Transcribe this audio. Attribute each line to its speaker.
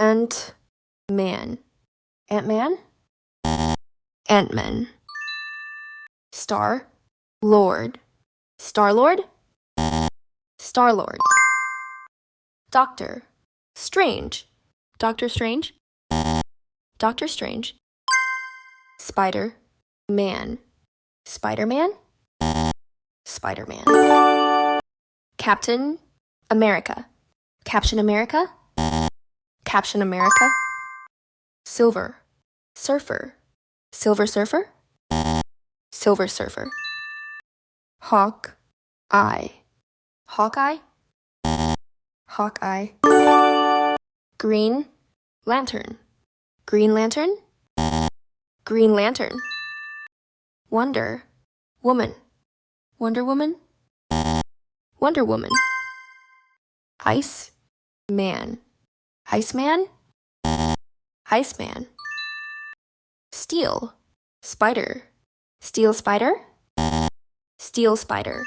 Speaker 1: Ant-man. Ant-man? Ant-man. Star-lord. Star-lord? Star-lord. Doctor. Strange. Doctor Strange? Doctor Strange. Spider-man. Spider-Man? Spider-Man. Captain America. Captain America? Captain America. Silver Surfer. Silver Surfer? Silver Surfer. Hawk-eye. Hawkeye? Hawkeye. Green Lantern. Green Lantern? Green Lantern. Wonder Woman. Wonder Woman? Wonder Woman. Ice Man. Iceman? Iceman. Steel Spider. Steel Spider? Steel Spider.